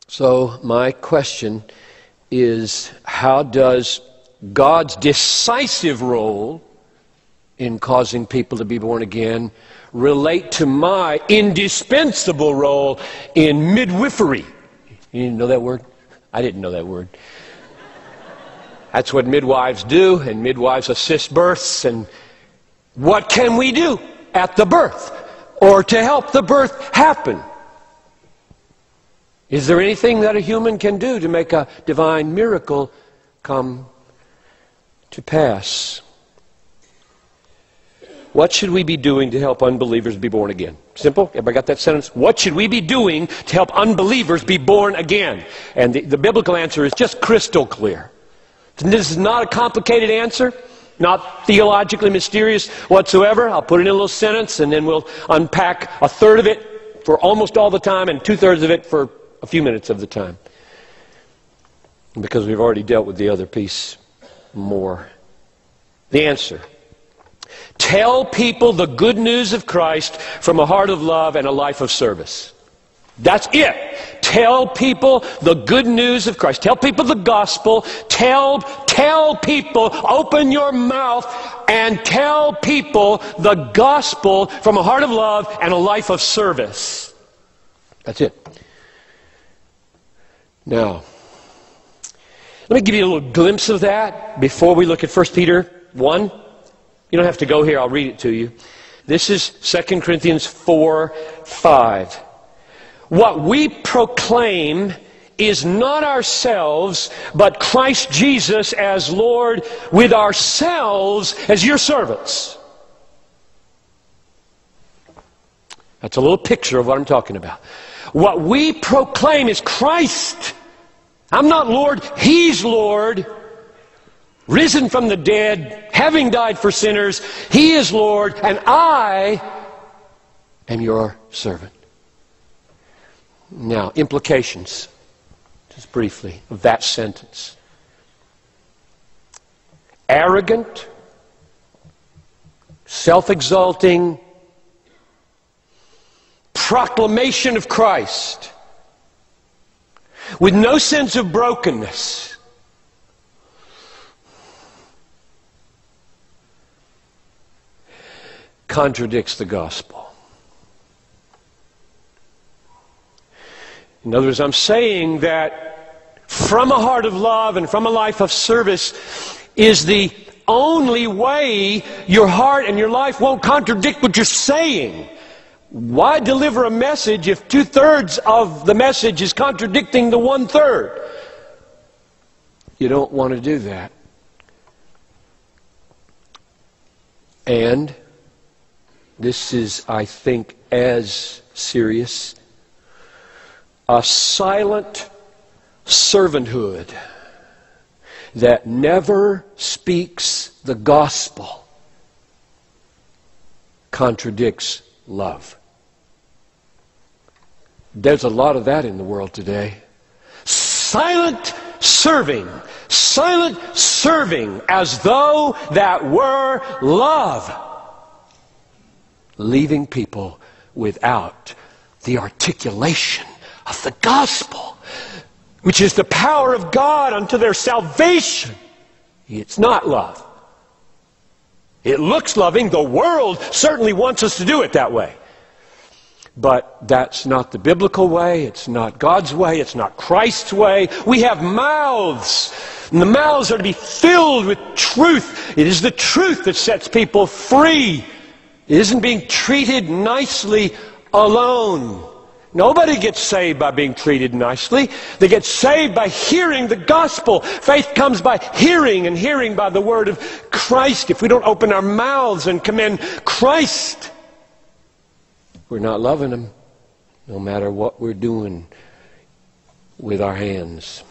So my question is, how does God's decisive role in causing people to be born again relate to my indispensable role in midwifery? You didn't know that word? I didn't know that word. That's what midwives do, and midwives assist births. And what can we do at the birth or to help the birth happen? Is there anything that a human can do to make a divine miracle come to pass? What should we be doing to help unbelievers be born again? Simple. Everybody got that sentence? What should we be doing to help unbelievers be born again? And the biblical answer is just crystal clear. This is not a complicated answer, not theologically mysterious whatsoever. I'll put it in a little sentence, and then we'll unpack a third of it for almost all the time and two-thirds of it for a few minutes of the time, because we've already dealt with the other piece more. The answer: tell people the good news of Christ from a heart of love and a life of service. That's it. Tell people the good news of Christ. Tell people the gospel. Tell people, open your mouth and tell people the gospel from a heart of love and a life of service. That's it. Now, let me give you a little glimpse of that before we look at 1 Peter 1. You don't have to go here. I'll read it to you. This is 2 Corinthians 4:5. What we proclaim is not ourselves, but Christ Jesus as Lord, with ourselves as your servants. That's a little picture of what I'm talking about. What we proclaim is Christ. I'm not Lord, He's Lord. Risen from the dead, having died for sinners, He is Lord, and I am your servant. Now, implications, just briefly, of that sentence. Arrogant, self-exalting proclamation of Christ with no sense of brokenness contradicts the gospel. In other words, I'm saying that from a heart of love and from a life of service is the only way your heart and your life won't contradict what you're saying. Why deliver a message if two-thirds of the message is contradicting the one-third? You don't want to do that. And this is, I think, as serious: a silent servanthood that never speaks the gospel contradicts love. There's a lot of that in the world today. Silent serving as though that were love, leaving people without the articulation of the gospel, which is the power of God unto their salvation. It's not love. It looks loving. The world certainly wants us to do it that way. But that's not the biblical way. It's not God's way. It's not Christ's way. We have mouths, and the mouths are to be filled with truth. It is the truth that sets people free. It isn't being treated nicely alone. Nobody gets saved by being treated nicely. They get saved by hearing the gospel. Faith comes by hearing, and hearing by the word of Christ. If we don't open our mouths and commend Christ, we're not loving Him, no matter what we're doing with our hands.